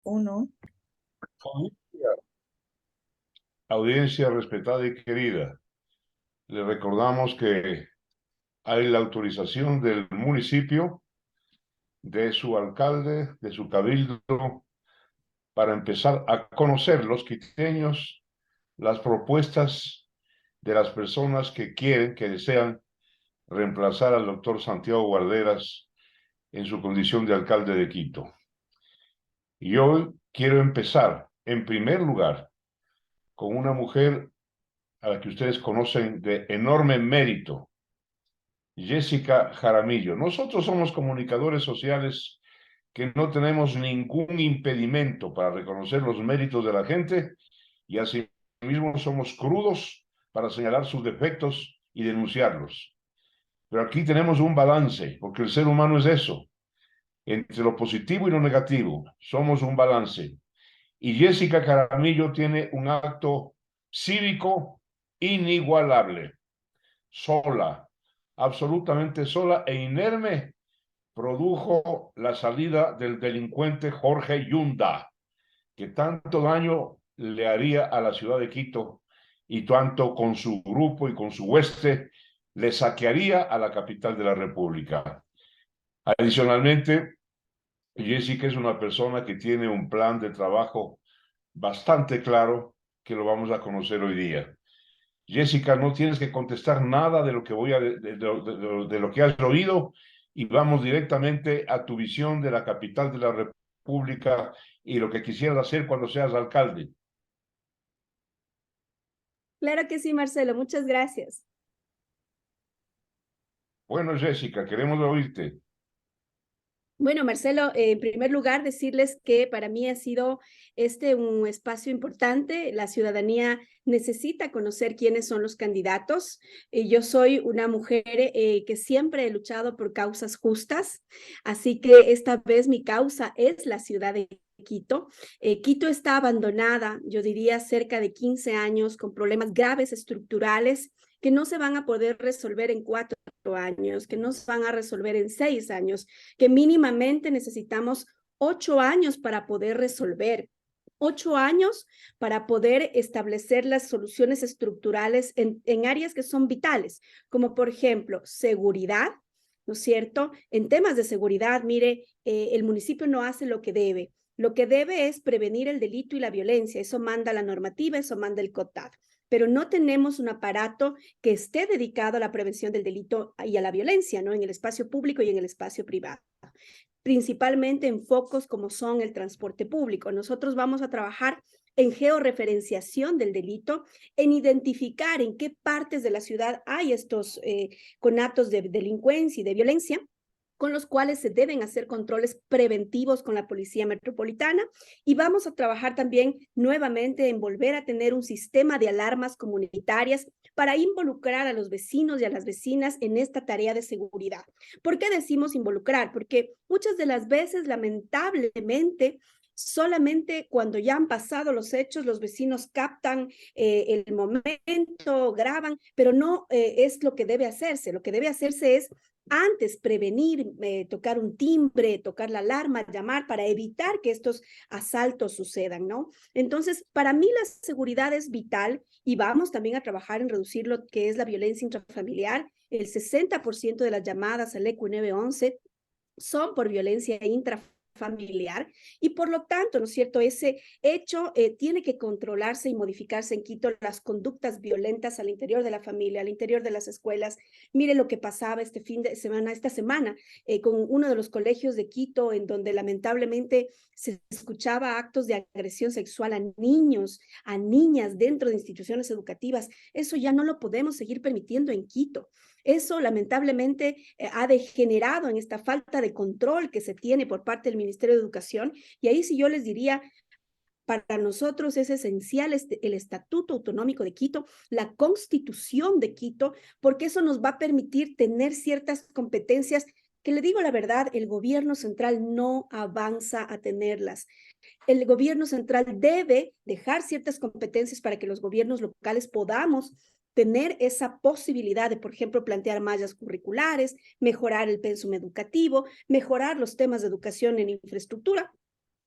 Uno. Familia, audiencia respetada y querida, le recordamos que hay la autorización del municipio, de su alcalde, de su cabildo, para empezar a conocer los quiteños, las propuestas de las personas que quieren, que desean reemplazar al doctor Santiago Guarderas en su condición de alcalde de Quito. Y hoy quiero empezar, en primer lugar, con una mujer a la que ustedes conocen de enorme mérito, Jessica Jaramillo. Nosotros somos comunicadores sociales que no tenemos ningún impedimento para reconocer los méritos de la gente y asimismo somos crudos para señalar sus defectos y denunciarlos. Pero aquí tenemos un balance, porque el ser humano es eso, entre lo positivo y lo negativo, somos un balance. Y Jessica Jaramillo tiene un acto cívico inigualable, sola, absolutamente sola e inerme, produjo la salida del delincuente Jorge Yunda, que tanto daño le haría a la ciudad de Quito y tanto con su grupo y con su hueste le saquearía a la capital de la República. Adicionalmente, Jessica es una persona que tiene un plan de trabajo bastante claro que lo vamos a conocer hoy día. Jessica, no tienes que contestar nada de lo que voy a de lo que has oído y vamos directamente a tu visión de la capital de la República y lo que quisieras hacer cuando seas alcalde. Claro que sí, Marcelo, muchas gracias. Bueno, Jessica, queremos oírte. Bueno, Marcelo, en primer lugar, decirles que para mí ha sido un espacio importante. La ciudadanía necesita conocer quiénes son los candidatos. Yo soy una mujer que siempre he luchado por causas justas, así que esta vez mi causa es la ciudad de Quito. Quito está abandonada, yo diría, cerca de 15 años, con problemas graves estructurales que no se van a poder resolver en 4 años, que no se van a resolver en 6 años, que mínimamente necesitamos 8 años para poder resolver. 8 años para poder establecer las soluciones estructurales en áreas que son vitales, como por ejemplo seguridad, ¿no es cierto? En temas de seguridad, mire, el municipio no hace lo que debe. Lo que debe es prevenir el delito y la violencia. Eso manda la normativa, eso manda el COTAD. Pero no tenemos un aparato que esté dedicado a la prevención del delito y a la violencia, ¿no? En el espacio público y en el espacio privado, principalmente en focos como son el transporte público. Nosotros vamos a trabajar en georreferenciación del delito, en identificar en qué partes de la ciudad hay estos conatos de delincuencia y de violencia, con los cuales se deben hacer controles preventivos con la Policía Metropolitana, y vamos a trabajar también nuevamente en volver a tener un sistema de alarmas comunitarias para involucrar a los vecinos y a las vecinas en esta tarea de seguridad. ¿Por qué decimos involucrar? Porque muchas de las veces, lamentablemente, solamente cuando ya han pasado los hechos, los vecinos captan el momento, graban, pero no es lo que debe hacerse. Lo que debe hacerse es antes prevenir, tocar un timbre, tocar la alarma, llamar para evitar que estos asaltos sucedan, ¿no? Entonces, para mí la seguridad es vital y vamos también a trabajar en reducir lo que es la violencia intrafamiliar. El 60% de las llamadas al ECU 911 son por violencia intrafamiliar y por lo tanto, ¿no es cierto?, ese hecho tiene que controlarse y modificarse en Quito, las conductas violentas al interior de la familia, al interior de las escuelas. Mire lo que pasaba este fin de semana, esta semana, con uno de los colegios de Quito, en donde lamentablemente se escuchaba actos de agresión sexual a niños, a niñas dentro de instituciones educativas. Eso ya no lo podemos seguir permitiendo en Quito. Eso lamentablemente ha degenerado en esta falta de control que se tiene por parte del Ministerio de Educación. Y ahí sí yo les diría, para nosotros es esencial el Estatuto Autonómico de Quito, la Constitución de Quito, porque eso nos va a permitir tener ciertas competencias que, le digo la verdad, el gobierno central no avanza a tenerlas. El gobierno central debe dejar ciertas competencias para que los gobiernos locales podamos tener esa posibilidad de, por ejemplo, plantear mallas curriculares, mejorar el pensum educativo, mejorar los temas de educación en infraestructura.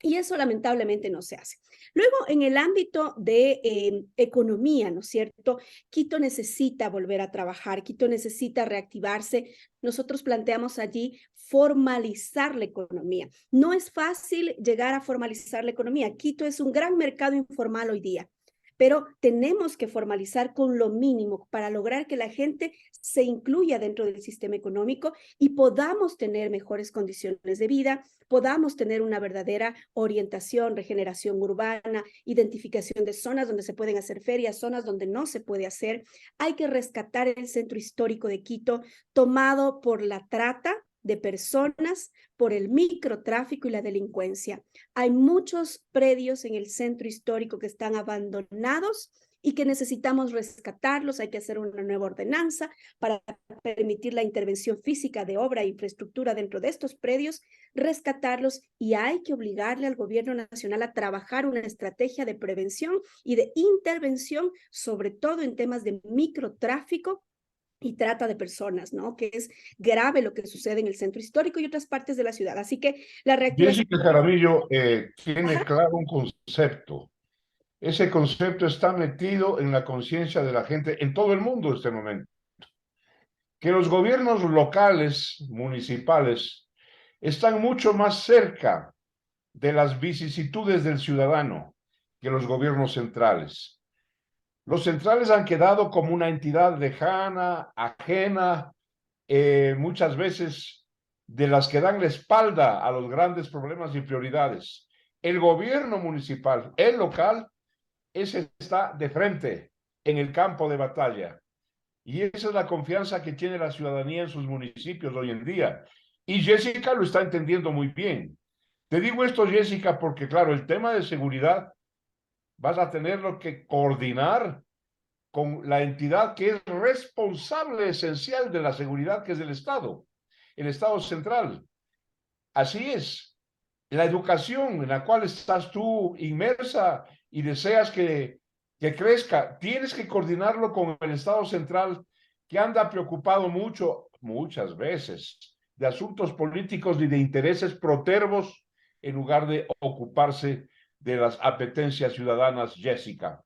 Y eso lamentablemente no se hace. Luego, en el ámbito de economía, ¿no es cierto? Quito necesita volver a trabajar, Quito necesita reactivarse. Nosotros planteamos allí formalizar la economía. No es fácil llegar a formalizar la economía. Quito es un gran mercado informal hoy día, pero tenemos que formalizar con lo mínimo para lograr que la gente se incluya dentro del sistema económico y podamos tener mejores condiciones de vida, podamos tener una verdadera orientación, regeneración urbana, identificación de zonas donde se pueden hacer ferias, zonas donde no se puede hacer. Hay que rescatar el centro histórico de Quito, tomado por la trata de personas, por el microtráfico y la delincuencia. Hay muchos predios en el centro histórico que están abandonados y que necesitamos rescatarlos. Hay que hacer una nueva ordenanza para permitir la intervención física de obra e infraestructura dentro de estos predios, rescatarlos, y hay que obligarle al gobierno nacional a trabajar una estrategia de prevención y de intervención, sobre todo en temas de microtráfico y trata de personas, ¿no? Que es grave lo que sucede en el centro histórico y otras partes de la ciudad. Así que la reactivación... Jessica Jaramillo tiene Ajá. claro un concepto. Ese concepto está metido en la conciencia de la gente en todo el mundo en este momento. Que los gobiernos locales, municipales, están mucho más cerca de las vicisitudes del ciudadano que los gobiernos centrales. Los centrales han quedado como una entidad lejana, ajena, muchas veces de las que dan la espalda a los grandes problemas y prioridades. El gobierno municipal, el local, ese está de frente en el campo de batalla. Y esa es la confianza que tiene la ciudadanía en sus municipios hoy en día. Y Jessica lo está entendiendo muy bien. Te digo esto, Jessica, porque claro, el tema de seguridad vas a tenerlo que coordinar con la entidad que es responsable esencial de la seguridad, que es el Estado central. Así es. La educación en la cual estás tú inmersa y deseas que crezca, tienes que coordinarlo con el Estado central, que anda preocupado muchas veces, de asuntos políticos y de intereses protervos en lugar de ocuparse de las apetencias ciudadanas, Jessica.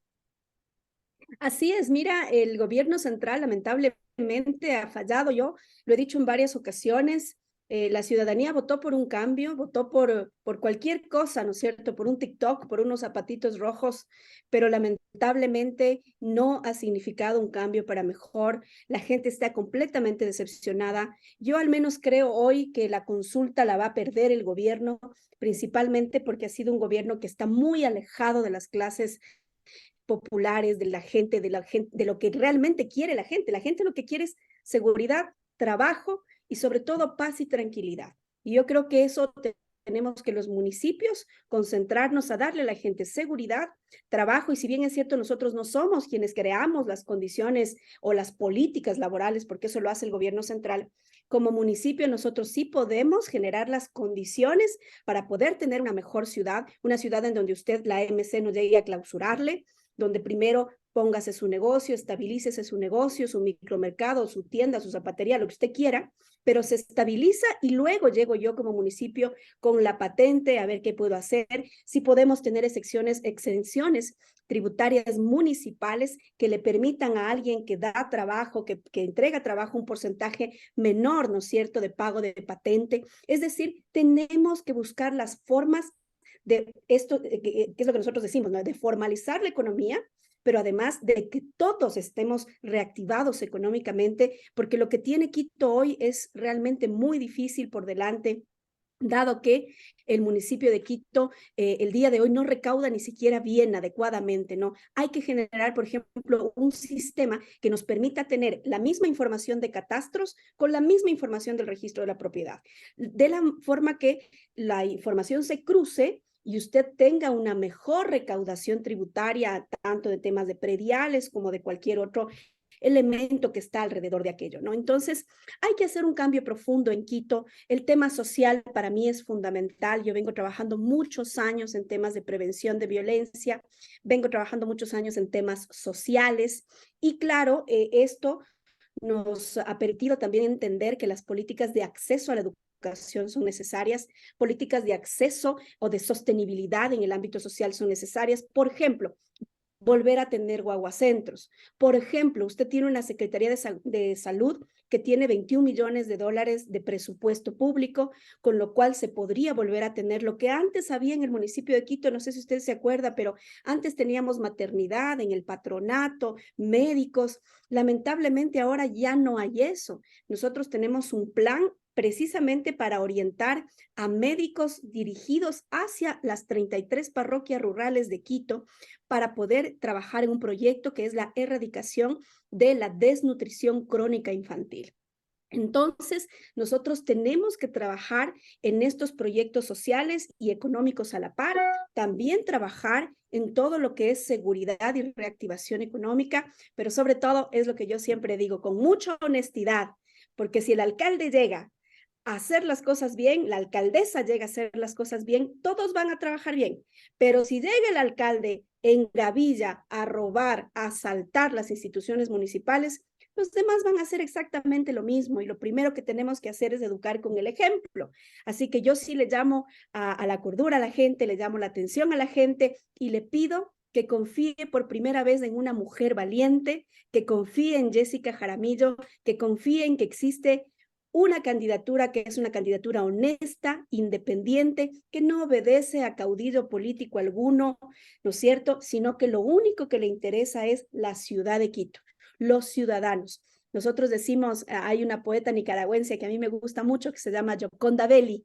Así es, mira, el gobierno central lamentablemente ha fallado. Yo lo he dicho en varias ocasiones. La ciudadanía votó por un cambio, votó por cualquier cosa, ¿no es cierto? Por un TikTok, por unos zapatitos rojos, pero lamentablemente no ha significado un cambio para mejor. La gente está completamente decepcionada. Yo al menos creo hoy que la consulta la va a perder el gobierno, principalmente porque ha sido un gobierno que está muy alejado de las clases populares, de la gente, de lo que realmente quiere la gente. La gente lo que quiere es seguridad, trabajo y sobre todo paz y tranquilidad. Y yo creo que eso tenemos que los municipios concentrarnos a darle a la gente seguridad, trabajo, y si bien es cierto, nosotros no somos quienes creamos las condiciones o las políticas laborales, porque eso lo hace el gobierno central, como municipio nosotros sí podemos generar las condiciones para poder tener una mejor ciudad, una ciudad en donde usted, la MC, no llegue a clausurarle, donde primero póngase su negocio, estabilícese su negocio, su micromercado, su tienda, su zapatería, lo que usted quiera, pero se estabiliza y luego llego yo como municipio con la patente a ver qué puedo hacer, si podemos tener exenciones tributarias municipales que le permitan a alguien que da trabajo, que entrega trabajo, un porcentaje menor, ¿no es cierto?, de pago de patente. Es decir, tenemos que buscar las formas de esto, que es lo que nosotros decimos, ¿no?, de formalizar la economía, pero además de que todos estemos reactivados económicamente, porque lo que tiene Quito hoy es realmente muy difícil por delante, dado que el municipio de Quito el día de hoy no recauda ni siquiera bien adecuadamente, ¿no? Hay que generar, por ejemplo, un sistema que nos permita tener la misma información de catastros con la misma información del registro de la propiedad, de la forma que la información se cruce y usted tenga una mejor recaudación tributaria, tanto de temas de prediales como de cualquier otro elemento que está alrededor de aquello, ¿no? Entonces, hay que hacer un cambio profundo en Quito. El tema social para mí es fundamental. Yo vengo trabajando muchos años en temas de prevención de violencia, vengo trabajando muchos años en temas sociales y esto nos ha permitido también entender que las políticas de acceso a la educación educación son necesarias, políticas de acceso o de sostenibilidad en el ámbito social son necesarias. Por ejemplo, volver a tener guaguacentros. Por ejemplo, usted tiene una Secretaría de Salud que tiene 21 millones de dólares de presupuesto público, con lo cual se podría volver a tener lo que antes había en el municipio de Quito, no sé si usted se acuerda, pero antes teníamos maternidad en el patronato, médicos. Lamentablemente ahora ya no hay eso. Nosotros tenemos un plan precisamente para orientar a médicos dirigidos hacia las 33 parroquias rurales de Quito para poder trabajar en un proyecto que es la erradicación de la desnutrición crónica infantil. Entonces, nosotros tenemos que trabajar en estos proyectos sociales y económicos a la par, también trabajar en todo lo que es seguridad y reactivación económica, pero sobre todo es lo que yo siempre digo, con mucha honestidad, porque si el alcalde llega a hacer las cosas bien, la alcaldesa llega a hacer las cosas bien, todos van a trabajar bien. Pero si llega el alcalde en gavilla a robar, a asaltar las instituciones municipales, los demás van a hacer exactamente lo mismo y lo primero que tenemos que hacer es educar con el ejemplo. Así que yo sí le llamo a la cordura a la gente, le llamo la atención a la gente y le pido que confíe por primera vez en una mujer valiente, que confíe en Jessica Jaramillo, que confíe en que existe una candidatura que es una candidatura honesta, independiente, que no obedece a caudillo político alguno, ¿no es cierto? Sino que lo único que le interesa es la ciudad de Quito, los ciudadanos. Nosotros decimos, hay una poeta nicaragüense que a mí me gusta mucho, que se llama Gioconda Belli,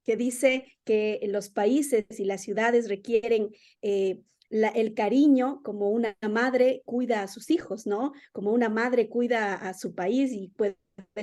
que dice que los países y las ciudades requieren el cariño como una madre cuida a sus hijos, ¿no? Como una madre cuida a su país y puede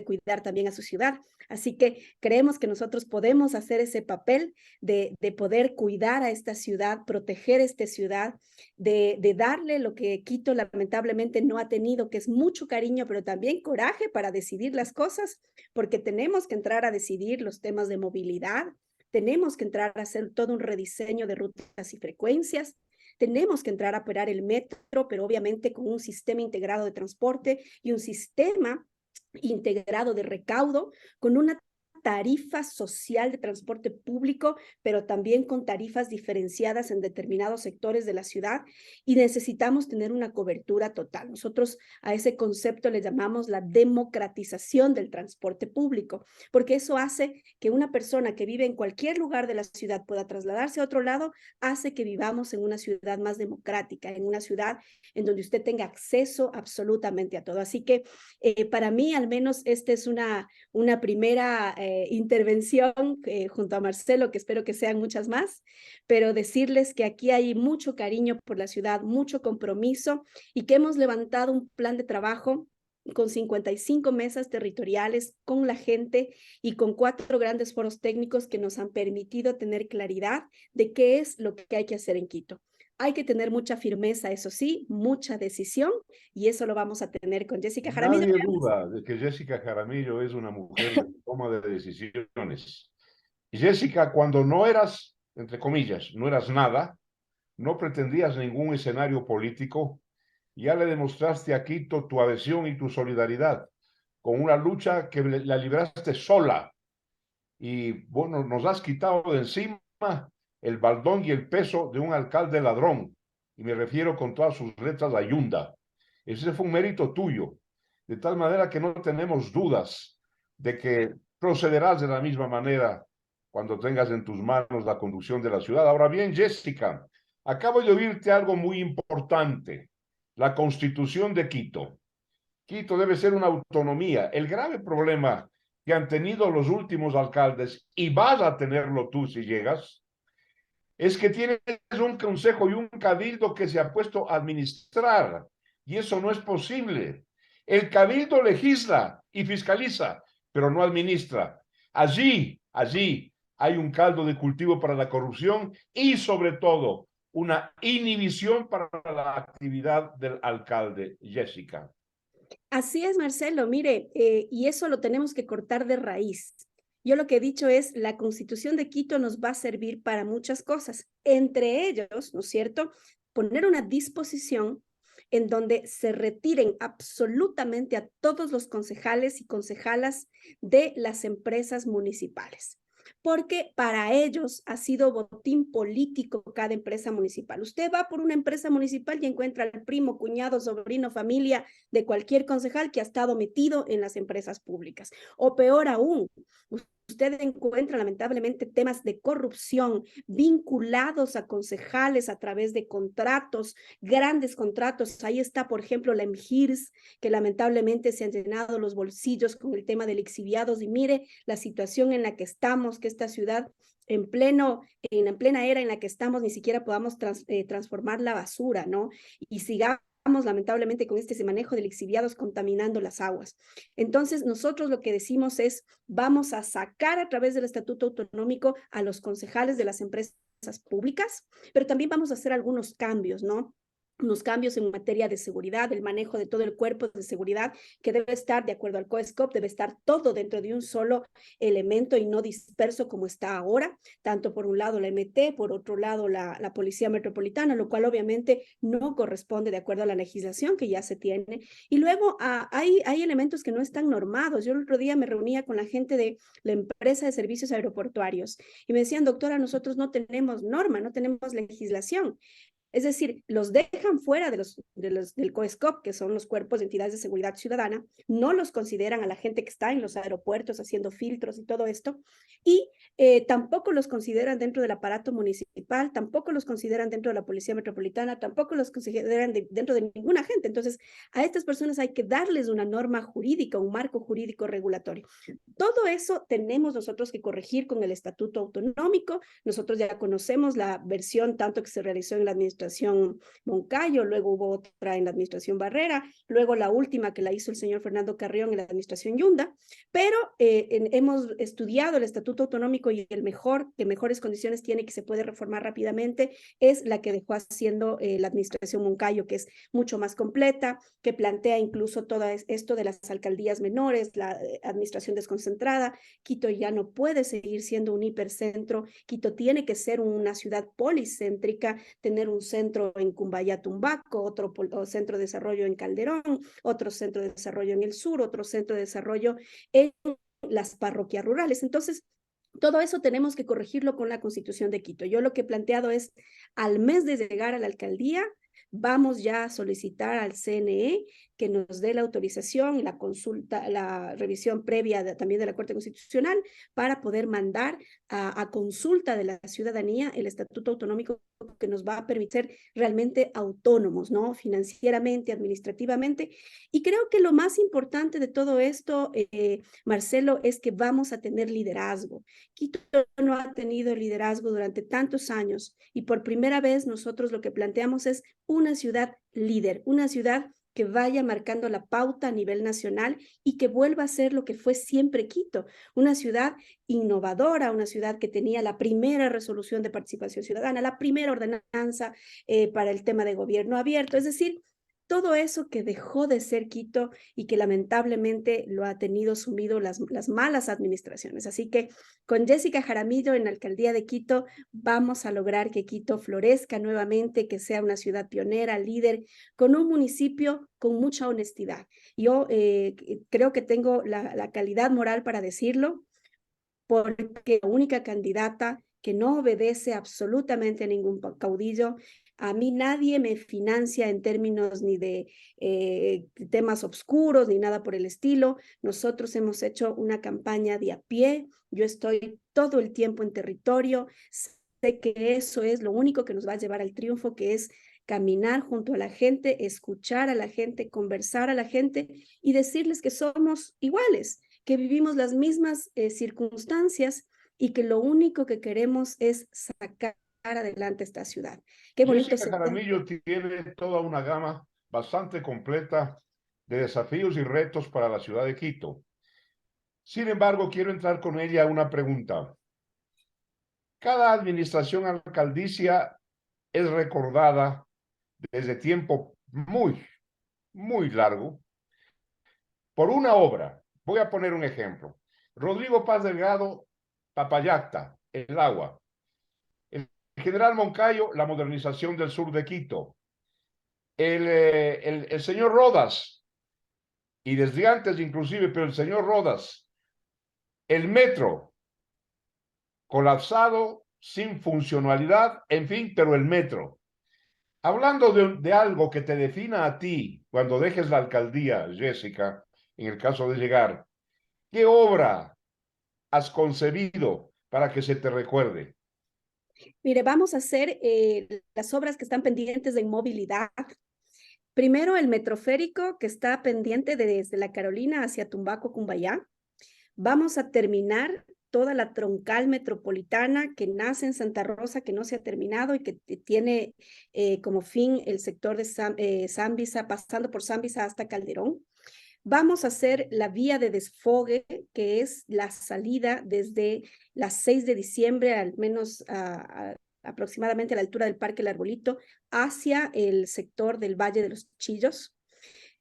cuidar también a su ciudad. Así que creemos que nosotros podemos hacer ese papel de poder cuidar a esta ciudad, proteger esta ciudad, de darle lo que Quito lamentablemente no ha tenido, que es mucho cariño, pero también coraje para decidir las cosas, porque tenemos que entrar a decidir los temas de movilidad, tenemos que entrar a hacer todo un rediseño de rutas y frecuencias, tenemos que entrar a operar el metro, pero obviamente con un sistema integrado de transporte y un sistema integrado de recaudo, con una tarifa social de transporte público, pero también con tarifas diferenciadas en determinados sectores de la ciudad y necesitamos tener una cobertura total. Nosotros a ese concepto le llamamos la democratización del transporte público, porque eso hace que una persona que vive en cualquier lugar de la ciudad pueda trasladarse a otro lado, hace que vivamos en una ciudad más democrática, en una ciudad en donde usted tenga acceso absolutamente a todo. Así que para mí, al menos, esta es una primera intervención junto a Marcelo, que espero que sean muchas más, pero decirles que aquí hay mucho cariño por la ciudad, mucho compromiso y que hemos levantado un plan de trabajo con 55 mesas territoriales con la gente y con 4 grandes foros técnicos que nos han permitido tener claridad de qué es lo que hay que hacer en Quito. Hay que tener mucha firmeza, eso sí, mucha decisión, y eso lo vamos a tener con Jessica Jaramillo. Nadie duda de que Jessica Jaramillo es una mujer de toma de decisiones. Y Jessica, cuando no eras, entre comillas, no eras nada, no pretendías ningún escenario político, ya le demostraste a Quito tu adhesión y tu solidaridad con una lucha que la libraste sola. Y bueno, nos has quitado de encima el baldón y el peso de un alcalde ladrón. Y me refiero con todas sus letras a Yunda. Ese fue un mérito tuyo. De tal manera que no tenemos dudas de que procederás de la misma manera cuando tengas en tus manos la conducción de la ciudad. Ahora bien, Jessica, acabo de oírte algo muy importante. La Constitución de Quito. Quito debe ser una autonomía. El grave problema que han tenido los últimos alcaldes, y vas a tenerlo tú si llegas, es que tienes un consejo y un cabildo que se ha puesto a administrar, y eso no es posible. El cabildo legisla y fiscaliza, pero no administra. Allí hay un caldo de cultivo para la corrupción y sobre todo una inhibición para la actividad del alcalde. Jessica. Así es, Marcelo, mire, y eso lo tenemos que cortar de raíz. Yo lo que he dicho es, la Constitución de Quito nos va a servir para muchas cosas, entre ellos, ¿no es cierto?, poner una disposición en donde se retiren absolutamente a todos los concejales y concejalas de las empresas municipales, porque para ellos ha sido botín político cada empresa municipal. Usted va por una empresa municipal y encuentra al primo, cuñado, sobrino, familia de cualquier concejal que ha estado metido en las empresas públicas. O peor aún, usted encuentra lamentablemente temas de corrupción vinculados a concejales a través de contratos, grandes contratos. Ahí está, por ejemplo, la MGIRS, que lamentablemente se han llenado los bolsillos con el tema de lixiviados. Y mire la situación en la que estamos, que esta ciudad en plena era en la que estamos, ni siquiera podamos transformar la basura, ¿no? Y sigamos lamentablemente con este manejo de lixiviados contaminando las aguas. Entonces, nosotros lo que decimos es, vamos a sacar a través del Estatuto Autonómico a los concejales de las empresas públicas, pero también vamos a hacer algunos cambios, ¿no? Unos cambios en materia de seguridad, el manejo de todo el cuerpo de seguridad, que debe estar, de acuerdo al COESCOP, debe estar todo dentro de un solo elemento y no disperso como está ahora, tanto por un lado la MT, por otro lado la Policía Metropolitana, lo cual obviamente no corresponde de acuerdo a la legislación que ya se tiene. Y luego hay elementos que no están normados. Yo el otro día me reunía con la gente de la empresa de servicios aeroportuarios y me decían, doctora, nosotros no tenemos norma, no tenemos legislación. Es decir, los dejan fuera del COESCOP, que son los cuerpos de entidades de seguridad ciudadana, no los consideran a la gente que está en los aeropuertos haciendo filtros y todo esto, y tampoco los consideran dentro del aparato municipal, tampoco los consideran dentro de la Policía Metropolitana, tampoco los consideran dentro de ninguna gente. Entonces, a estas personas hay que darles una norma jurídica, un marco jurídico regulatorio. Todo eso tenemos nosotros que corregir con el Estatuto Autonómico. Nosotros ya conocemos la versión tanto que se realizó en la administración Moncayo, luego hubo otra en la administración Barrera, luego la última que la hizo el señor Fernando Carrión en la administración Yunda, pero hemos estudiado el Estatuto Autonómico y el que mejores condiciones tiene, que se puede reformar rápidamente, es la que dejó haciendo la administración Moncayo, que es mucho más completa, que plantea incluso todo esto de las alcaldías menores, la administración desconcentrada. Quito ya no puede seguir siendo un hipercentro. Quito tiene que ser una ciudad policéntrica, tener un centro en Cumbaya, Tumbaco, otro centro de desarrollo en Calderón, otro centro de desarrollo en el sur, otro centro de desarrollo en las parroquias rurales. Entonces, todo eso tenemos que corregirlo con la Constitución de Quito. Yo lo que he planteado es, al mes de llegar a la alcaldía, vamos ya a solicitar al CNE que nos dé la autorización, la consulta, la revisión previa también de la Corte Constitucional para poder mandar a consulta de la ciudadanía el Estatuto Autonómico, que nos va a permitir realmente autónomos, ¿no? Financieramente, administrativamente. Y creo que lo más importante de todo esto, Marcelo, es que vamos a tener liderazgo. Quito no ha tenido liderazgo durante tantos años y por primera vez nosotros lo que planteamos es una ciudad líder, una ciudad que vaya marcando la pauta a nivel nacional y que vuelva a ser lo que fue siempre Quito, una ciudad innovadora, una ciudad que tenía la primera resolución de participación ciudadana, la primera ordenanza para el tema de gobierno abierto, es decir, todo eso que dejó de ser Quito y que lamentablemente lo ha tenido sumido las malas administraciones. Así que con Jessica Jaramillo en la alcaldía de Quito vamos a lograr que Quito florezca nuevamente, que sea una ciudad pionera, líder, con un municipio con mucha honestidad. Yo creo que tengo la calidad moral para decirlo, porque la única candidata que no obedece absolutamente a ningún caudillo. A mí nadie me financia en términos ni de temas oscuros ni nada por el estilo. Nosotros hemos hecho una campaña de a pie. Yo estoy todo el tiempo en territorio. Sé que eso es lo único que nos va a llevar al triunfo, que es caminar junto a la gente, escuchar a la gente, conversar a la gente y decirles que somos iguales, que vivimos las mismas circunstancias y que lo único que queremos es sacar adelante esta ciudad. Qué bonito Jessica Jaramillo tiene toda una gama bastante completa de desafíos y retos para la ciudad de Quito. Sin embargo, quiero entrar con ella a una pregunta. Cada administración alcaldicia es recordada desde tiempo muy largo por una obra. Voy a poner un ejemplo. Rodrigo Paz Delgado, Papayacta, el agua. El general Moncayo, la modernización del sur de Quito. el señor Rodas, y desde antes inclusive, pero el señor Rodas, el metro colapsado, sin funcionalidad, en fin, pero el metro. Hablando de algo que te defina a ti cuando dejes la alcaldía, Jessica, en el caso de llegar, ¿qué obra has concebido para que se te recuerde? Mire, vamos a hacer las obras que están pendientes de movilidad. Primero, el metroférico que está pendiente desde la Carolina hacia Tumbaco, Cumbayá. Vamos a terminar toda la troncal metropolitana que nace en Santa Rosa, que no se ha terminado y que tiene como fin el sector de Zambisa, pasando por Zambisa hasta Calderón. Vamos a hacer la vía de desfogue, que es la salida desde las 6 de diciembre, al menos aproximadamente a la altura del Parque El Arbolito, hacia el sector del Valle de los Chillos.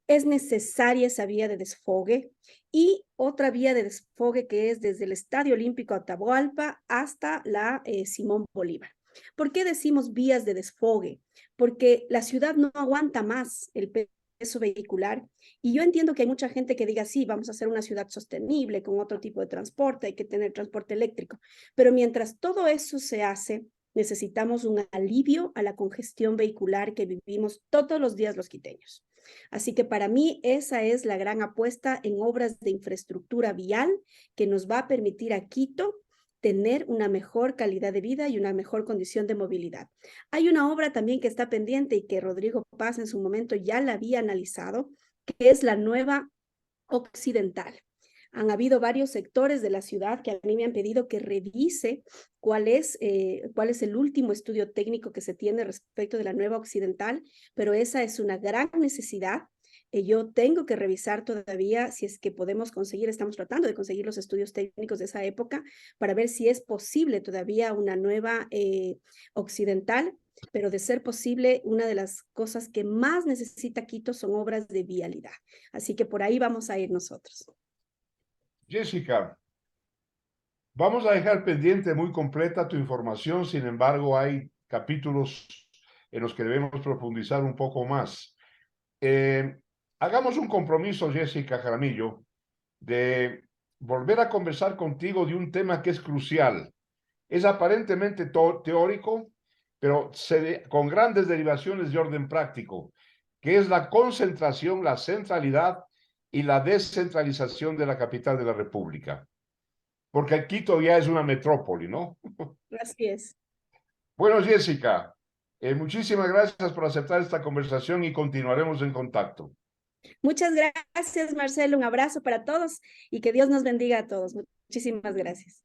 Es necesaria esa vía de desfogue y otra vía de desfogue que es desde el Estadio Olímpico Atahualpa hasta la Simón Bolívar. ¿Por qué decimos vías de desfogue? Porque la ciudad no aguanta más el peso vehicular y yo entiendo que hay mucha gente que diga, sí, vamos a hacer una ciudad sostenible con otro tipo de transporte, hay que tener transporte eléctrico, pero mientras todo eso se hace, necesitamos un alivio a la congestión vehicular que vivimos todos los días los quiteños. Así que para mí esa es la gran apuesta en obras de infraestructura vial que nos va a permitir a Quito tener una mejor calidad de vida y una mejor condición de movilidad. Hay una obra también que está pendiente y que Rodrigo Paz en su momento ya la había analizado, que es la nueva occidental. Han habido varios sectores de la ciudad que a mí me han pedido que revise cuál es el último estudio técnico que se tiene respecto de la nueva occidental, pero esa es una gran necesidad. Yo tengo que revisar todavía si es que podemos conseguir, estamos tratando de conseguir los estudios técnicos de esa época para ver si es posible todavía una nueva occidental, pero de ser posible, una de las cosas que más necesita Quito son obras de vialidad. Así que por ahí vamos a ir nosotros. Jessica, vamos a dejar pendiente muy completa tu información, sin embargo, hay capítulos en los que debemos profundizar un poco más. Eh, Hagamos un compromiso, Jessica Jaramillo, de volver a conversar contigo de un tema que es crucial. Es aparentemente teórico, pero con grandes derivaciones de orden práctico, que es la concentración, la centralidad y la descentralización de la capital de la República. Porque Quito ya es una metrópoli, ¿no? Así es. Bueno, Jessica, muchísimas gracias por aceptar esta conversación y continuaremos en contacto. Muchas gracias, Marcelo. Un abrazo para todos y que Dios nos bendiga a todos. Muchísimas gracias.